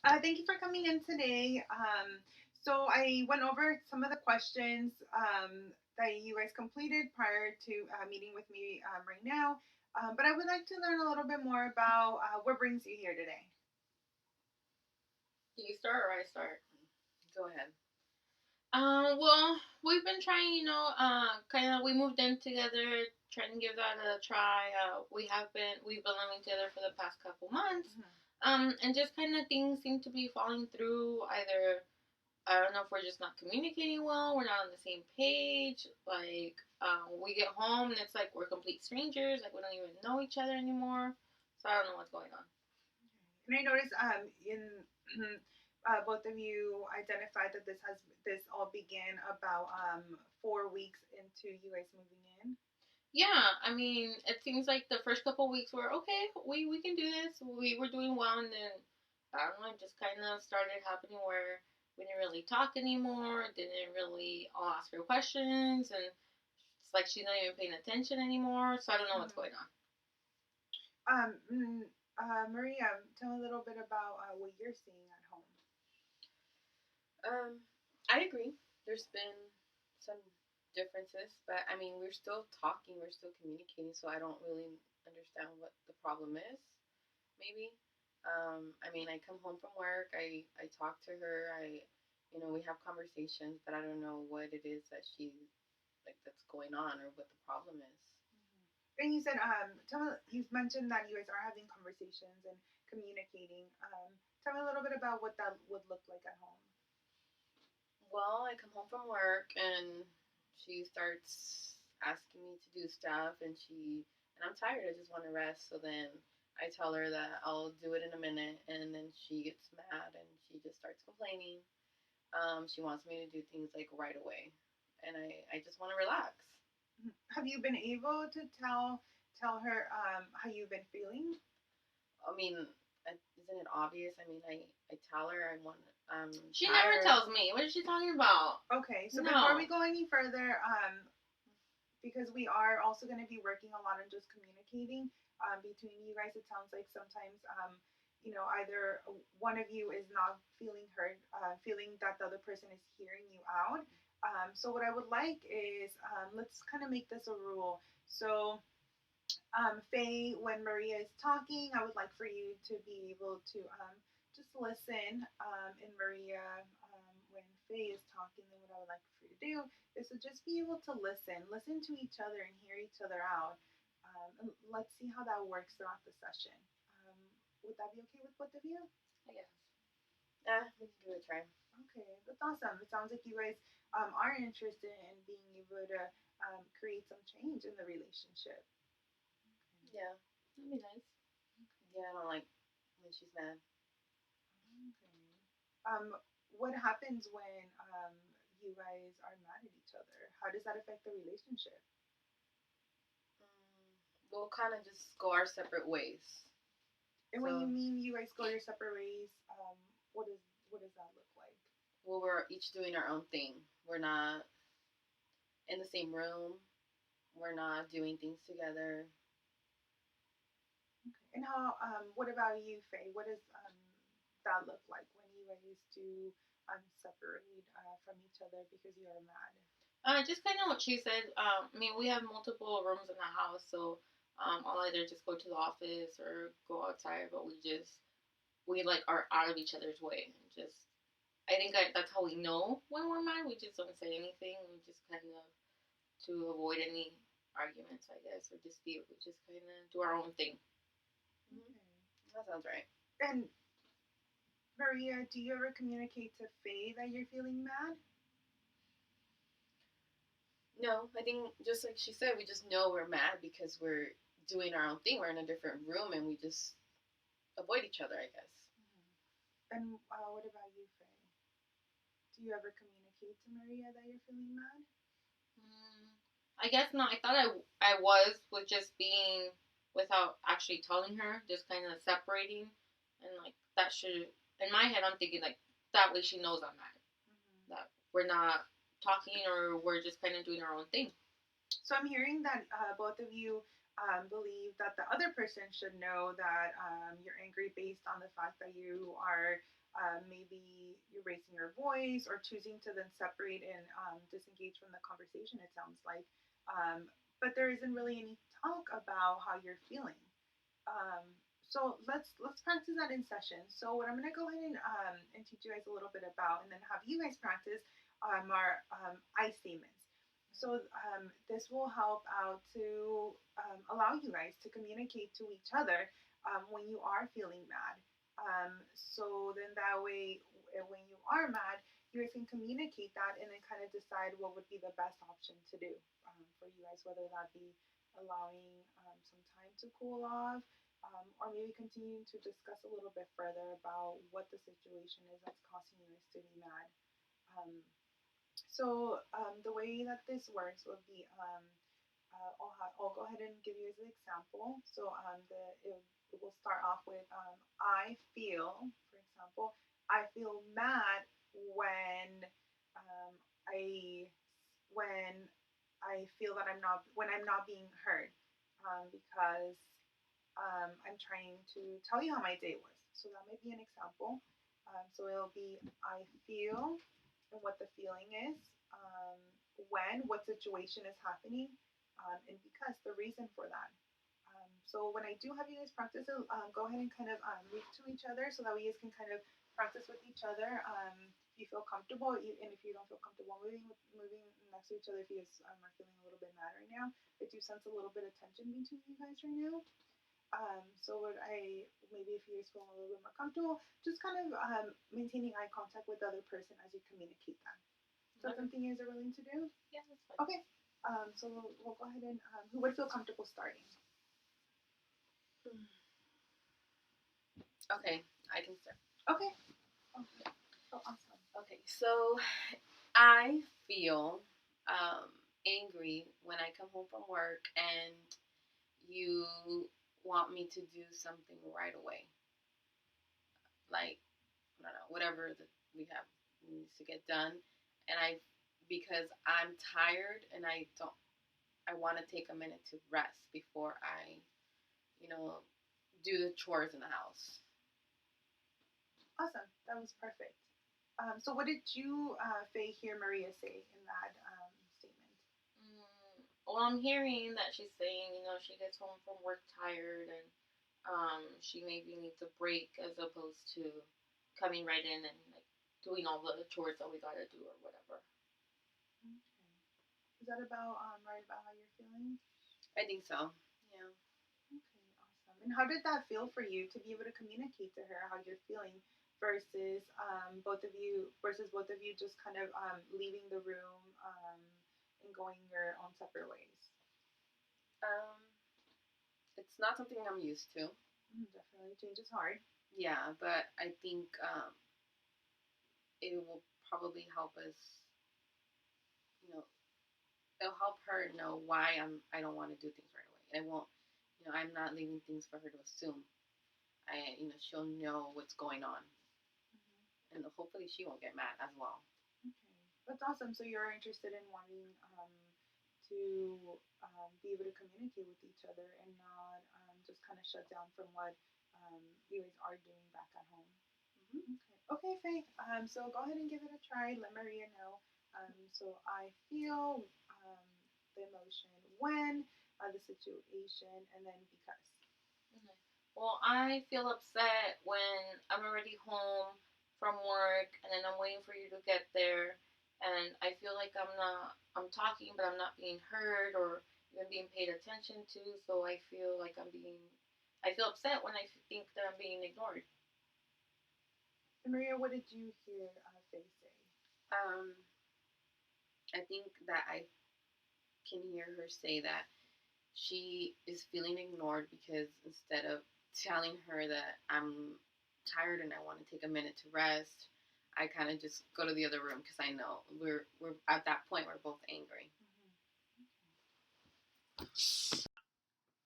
Thank you for coming in today. So I went over some of the questions that you guys completed prior to meeting with me right now. But I would like to learn a little bit more about what brings you here today. Do you start or I start? Go ahead. Well, we've been trying, kind of, we moved in together, trying to give that a try. We've been living together for the past couple months. And just kind of things seem to be falling through. Either, I don't know if we're just not communicating well, we're not on the same page. Like, we get home and it's like we're complete strangers, like we don't even know each other anymore. So I don't know what's going on. And I noticed in both of you identified that this all began about 4 weeks into you guys moving in. Yeah, I mean, it seems like the first couple weeks were okay. We can do this. We were doing well, and then I don't know, it just kind of started happening where we didn't really talk anymore. Didn't really all ask her questions, and it's like she's not even paying attention anymore. So I don't know what's going on. Um, Maria, tell me a little bit about what you're seeing at home. I agree. There's been some differences, but I mean, we're still talking, we're still communicating, so I don't really understand what the problem is. Maybe. I mean, I come home from work, I talk to her, we have conversations, but I don't know what it is that she like that's going on or what the problem is. And you said, you've mentioned that you guys are having conversations and communicating. Tell me a little bit about what that would look like at home. Well, I come home from work and she starts asking me to do stuff and I'm tired. I just want to rest. So then I tell her that I'll do it in a minute and then she gets mad and she just starts complaining. She wants me to do things like right away. And I just want to relax. Have you been able to tell her how you've been feeling? I mean, isn't it obvious? I mean, I tell her I want. She never Tired. tells me. What is she talking about? Okay, so No. before we go any further, because we are also going to be working a lot on just communicating between you guys. It sounds like sometimes, either one of you is not feeling heard, feeling that the other person is hearing you out. So what I would like is let's kind of make this a rule. So Faye, when Maria is talking, I would like for you to be able to just listen. And Maria, when Faye is talking, then what I would like for you to do is to just be able to listen to each other and hear each other out. And let's see how that works throughout the session. Um, would that be okay with both of you? I guess. Yeah, we can give it a try. Okay, that's awesome. It sounds like you guys are interested in being able to create some change in the relationship. Yeah, That'd be nice. yeah, I don't like when she's mad. Okay. Um, what happens when you guys are mad at each other? How does that affect the relationship? We'll kind of just go our separate ways. And when you mean you guys go your separate ways, what does that look like? Well, we're each doing our own thing. We're not in the same room. We're not doing things together. Okay. And how? What about you, Faye? What does that look like when you guys do separate from each other because you are mad? Just kind of what she said. I mean, we have multiple rooms in the house, so I'll either just go to the office or go outside. But we like are out of each other's way. And just I think that's how we know when we're mad. We just don't say anything. We just kind of to avoid any arguments, I guess, or dispute. We just kind of do our own thing. Okay. That sounds right. And Maria, do you ever communicate to Faye that you're feeling mad? No, I think just like she said, we just know we're mad because we're doing our own thing. We're in a different room and we just avoid each other, I guess. And what about you, Faye? Do you ever communicate to Maria that you're feeling mad? I guess not. I thought I was with just being without actually telling her, just kind of separating, and like that should in my head I'm thinking like that way she knows I'm mad, that we're not talking or we're just kind of doing our own thing. So I'm hearing that both of you believe that the other person should know that you're angry based on the fact that you are maybe you're raising your voice or choosing to then separate and disengage from the conversation. It sounds like, but there isn't really any talk about how you're feeling. Um, so let's practice that in session. So what I'm gonna go ahead and teach you guys a little bit about, and then have you guys practice our I statements. So this will help out to allow you guys to communicate to each other when you are feeling mad. So then that way, when you are mad, you guys can communicate that and then kind of decide what would be the best option to do for you guys, whether that be allowing some time to cool off, or maybe continuing to discuss a little bit further about what the situation is that's causing you guys to be mad. Um, so the way that this works would be I'll go ahead and give you an example. So it will start off with I feel, for example, I feel mad when um, I when I feel that I'm not being heard because I'm trying to tell you how my day was. So that might be an example. So it'll be I feel and what the feeling is, what situation is happening, and because the reason for that. So when I do have you guys practice it, go ahead and kind of move to each other so that we guys can kind of practice with each other. If you feel comfortable, and if you don't feel comfortable moving next to each other, if you guys are feeling a little bit mad right now, I do sense a little bit of tension between you guys right now. So what I maybe if you guys feel a little bit more comfortable, just kind of maintaining eye contact with the other person as you communicate that. So Okay. something you guys are willing to do? Yeah, that's fine. Okay. So we'll go ahead and who would feel comfortable starting? Okay, I can start. Okay. Okay. Oh, awesome. Okay, so I feel angry when I come home from work and you want me to do something right away. Like, I don't know, whatever that we have needs to get done. And because I'm tired and I want to take a minute to rest before I, you know, do the chores in the house. Awesome. That was perfect. So what did you, Faye, hear Maria say in that statement? Well, I'm hearing that she's saying, she gets home from work tired and she maybe needs a break as opposed to coming right in and like doing all the chores that we gotta do or whatever. Okay. Is that about right about how you're feeling? I think so. Yeah. Okay, awesome. And how did that feel for you to be able to communicate to her how you're feeling versus both of you just kind of leaving the room and going your own separate ways? Um, it's not something I'm used to. Definitely, change is hard. Yeah, but I think it will probably help us. You know, it'll help her know why I don't want to do things right away. I won't. I'm not leaving things for her to assume. She'll know what's going on, and hopefully she won't get mad as well. Okay, that's awesome. So you're interested in wanting to be able to communicate with each other and not just kind of shut down from what you guys are doing back at home. Mm-hmm. Okay, Faye. So go ahead and give it a try. Let Maria know. So I feel the emotion when the situation, and then because. Okay. Well, I feel upset when I'm already home from work and then I'm waiting for you to get there and I feel like I'm talking but I'm not being heard or even being paid attention to, so I feel like I feel upset when I think that I'm being ignored. And Maria, what did you hear Faye say? I think that I can hear her say that she is feeling ignored because instead of telling her that I'm tired and I want to take a minute to rest, I kind of just go to the other room because I know we're at that point we're both angry.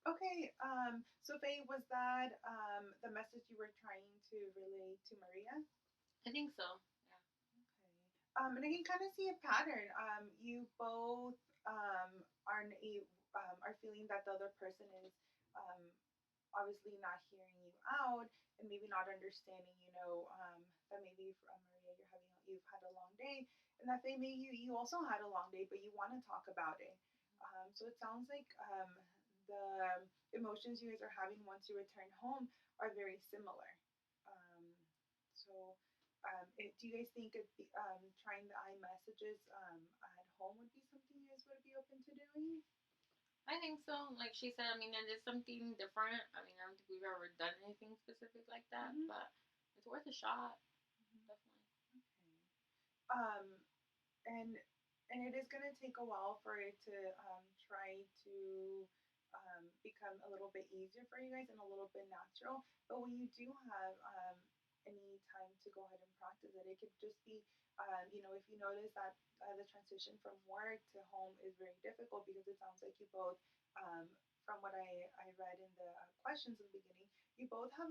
Okay. So Faye, was that the message you were trying to relay to Maria? I think so. Yeah. Okay. And I can kind of see a pattern. You both are are feeling that the other person is um, obviously not hearing you out and maybe not understanding, that maybe Maria, you've had a long day, and that maybe you also had a long day, but you want to talk about it. So it sounds like the emotions you guys are having once you return home are very similar. Um, do you guys think trying the iMessages at home would be something you guys would be open to doing? I think so. Like she said, I mean, it is something different. I mean, I don't think we've ever done anything specific like that, Mhm. but it's worth a shot. Definitely. Okay. Um, and it is going to take a while for it to try to become a little bit easier for you guys and a little bit natural. But when you do have any time to go ahead and practice it, it could just be, if you notice that the transition from work to home is very difficult because it sounds like you both, from what I read in the questions in the beginning, you both have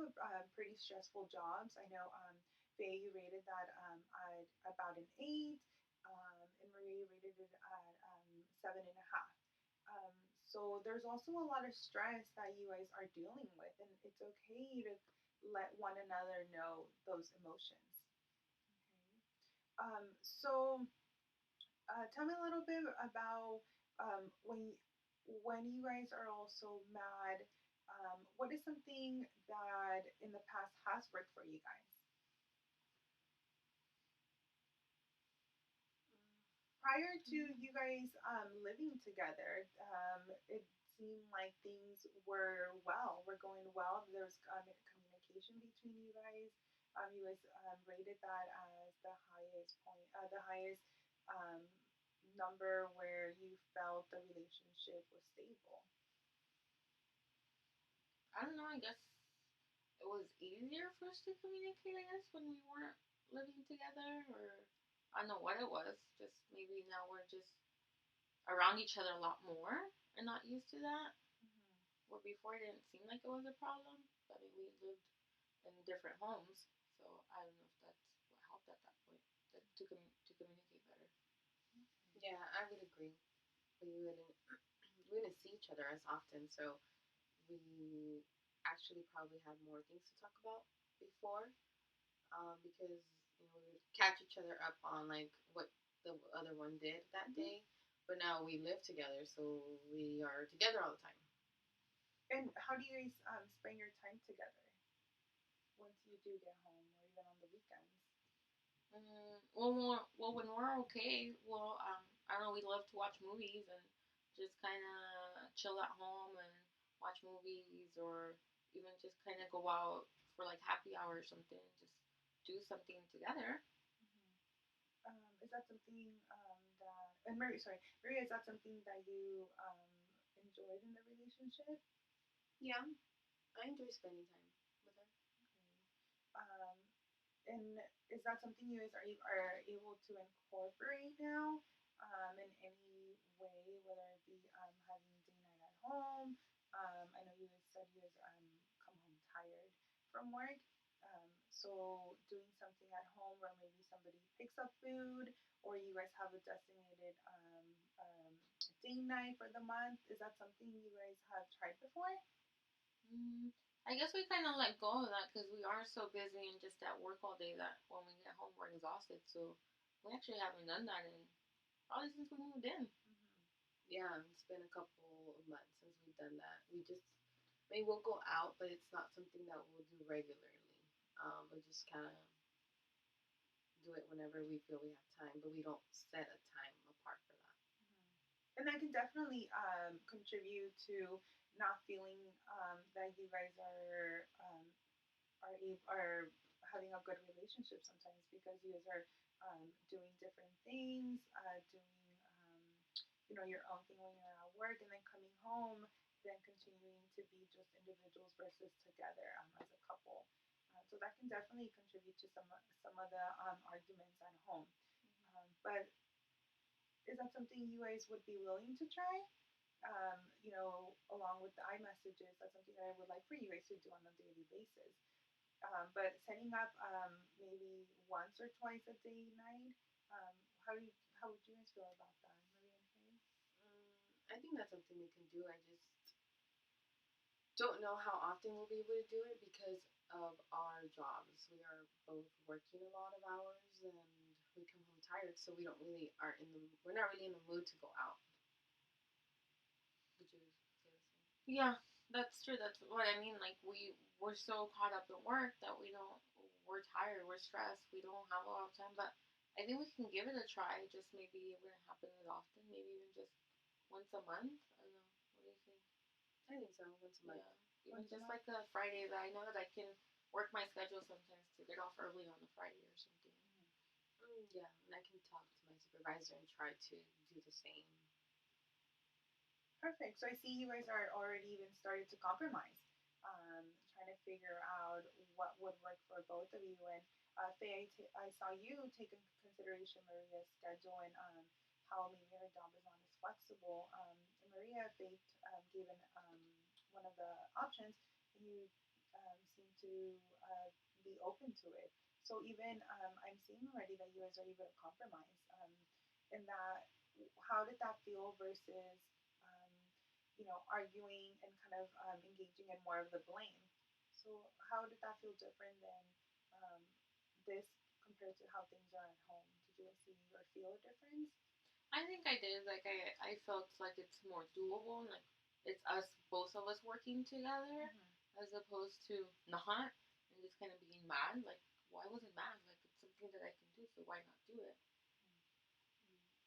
pretty stressful jobs. I know, Faye, you rated that at about an 8, and Maria rated it at 7.5. So there's also a lot of stress that you guys are dealing with, and it's okay to let one another know those emotions. Okay. So tell me a little bit about when you guys are also mad. What is something that in the past has worked for you guys? Prior to you guys living together, it seemed like things were going well. There was communication between you guys. You guys rated that as the highest point, the highest um, number where you felt the relationship was stable. I don't know. I guess it was easier for us to communicate. I guess when we weren't living together, or I don't know what it was. Just maybe now we're just around each other a lot more and not used to that. Where before it didn't seem like it was a problem, but we lived in different homes, so I don't know if that's what helped at that point to communicate better. Yeah, I would agree. We wouldn't see each other as often, so we actually probably had more things to talk about before, because we would catch each other up on like what the other one did that Mm-hmm. day. But now we live together, so we are together all the time. And how do you guys spend your time together once you do get home, or even on the weekends? When we're okay, I don't know. We love to watch movies and just kind of chill at home and watch movies, or even just kind of go out for like happy hour or something. Just do something together. Is that something that and Maria, is that something that you enjoyed in the relationship? Yeah, I enjoy spending time with her. Um, and is that something you guys are able to incorporate now in any way, whether it be having day night at home? I know you guys said you guys come home tired from work. So doing something at home where maybe somebody picks up food, or you guys have a designated day night for the month. Is that something you guys have tried before? Mm, I guess we kind of let go of that because we are so busy and just at work all day that when we get home we're exhausted. So we actually haven't done that in probably since we moved in. Yeah, it's been a couple of months since we've done that. Maybe we'll go out, but it's not something that we'll do regularly. We just kind of do it whenever we feel we have time, but we don't set a time apart for that. And that can definitely contribute to not feeling that you guys are having a good relationship sometimes because you guys are doing different things, doing your own thing when you're at work, and then coming home, then continuing to be just individuals versus together as a couple. So that can definitely contribute to some of the arguments at home. But is that something you guys would be willing to try? Along with the iMessages, that's something that I would like for you guys to do on a daily basis. But setting up maybe once or twice a day night, how would you guys feel about that, Maria and Faye? I think that's something we can do. I just don't know how often we'll be able to do it because of our jobs. We are both working a lot of hours and we come home tired, so we don't really are in the we're not really in the mood to go out. Would you say the same? Yeah, that's true. That's what I mean. Like we're so caught up in work that we're tired, we're stressed, we don't have a lot of time. But I think we can give it a try. Just maybe it wouldn't happen as often. Maybe even just once a month. I don't know. What do you think? I think so. Once a month. Yeah, even Once a just month? like a Friday that I know that I can work my schedule sometimes to get off early on a Friday or something. Yeah, and I can talk to my supervisor and try to do the same. Perfect. So I see you guys are already even started to compromise, trying to figure out what would work for both of you. And Faye, I saw you take into consideration Maria's schedule and how maybe her job is not as flexible. And Maria, Faye gave one of the options, and you seem to be open to it. So even I'm seeing already that you guys are able to compromise. In that, how did that feel versus um, arguing and kind of engaging in more of the blame. So how did that feel different than um, this compared to how things are at home? Did you see or feel a difference? I think I did. Like I felt like it's more doable. Like it's us, both of us working together, Mm-hmm. as opposed to not and just kind of being mad. Like why was it mad? Like it's something that I can do, so why not do it?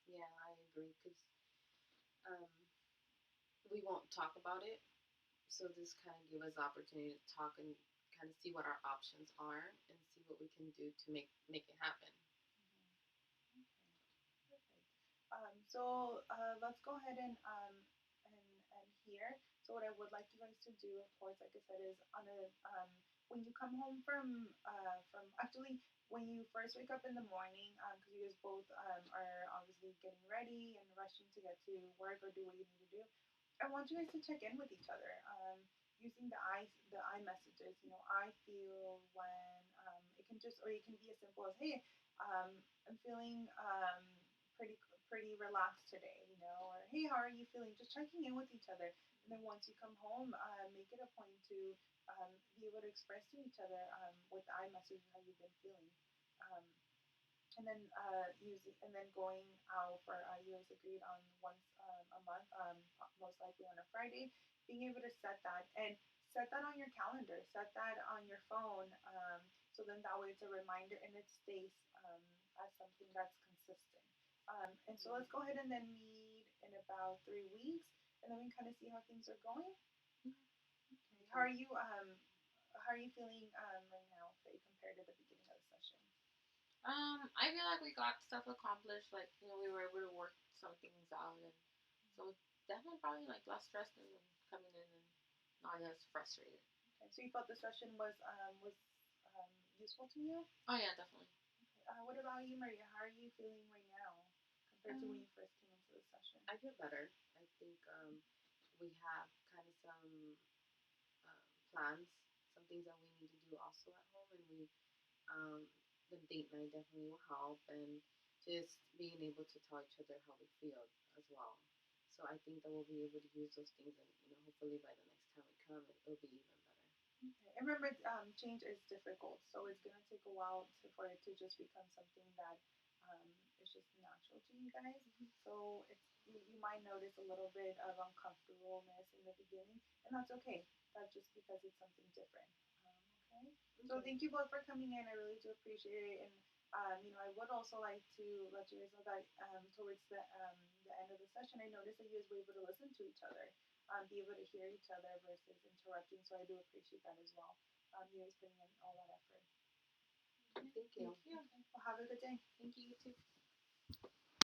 Yeah, I agree because um, we won't talk about it. So this kind of gave us the opportunity to talk and kind of see what our options are and see what we can do to make it happen. Okay, perfect. So let's go ahead and hear. So what I would like you guys to do, of course, like I said, is on a when you come home from actually when you first wake up in the morning, because you guys both are obviously getting ready and rushing to get to work or do what you need to do. I want you guys to check in with each other. Using the I messages. I feel when it can just or it can be as simple as, hey, I'm feeling pretty relaxed today, or hey, how are you feeling? Just checking in with each other. And then once you come home, make it a point to be able to express to each other with the iMessage how you've been feeling. Um, and then going out for you guys agreed on once a month, most likely on a Friday, being able to set that and set that on your calendar, set that on your phone, so then that way it's a reminder and it stays as something that's consistent. And so let's go ahead and then meet in about 3 weeks, and then we kind of see how things are going. Okay. How are you feeling right now, Faye, compared to the beginning of the session? I feel like we got stuff accomplished. Like we were able to work some things out, and so definitely probably like less stressed and coming in and not as frustrated. Okay, so you felt the session was useful to you? Oh yeah, definitely. Okay. What about you, Maria? How are you feeling right now compared to when you first came into the session? I feel better. I think we have kind of some plans, some things that we need to do also at home, and um, the date night definitely will help, and just being able to tell each other how we feel as well. So I think that we'll be able to use those things, and hopefully by the next time we come, it'll be even better. Okay. And remember, change is difficult, so it's gonna take a while for it to just become something that is just natural to you guys. So you might notice a little bit of uncomfortableness in the beginning, and that's okay. That's just because it's something different. Okay. So Okay. thank you both for coming in. I really do appreciate it, and I would also like to let you guys know that towards the end of the session, I noticed that you guys were able to listen to each other, be able to hear each other versus interrupting. So I do appreciate that as well. You guys putting in all that effort. Thank you. Thank you. Okay. Well, have a good day. Thank you. You too.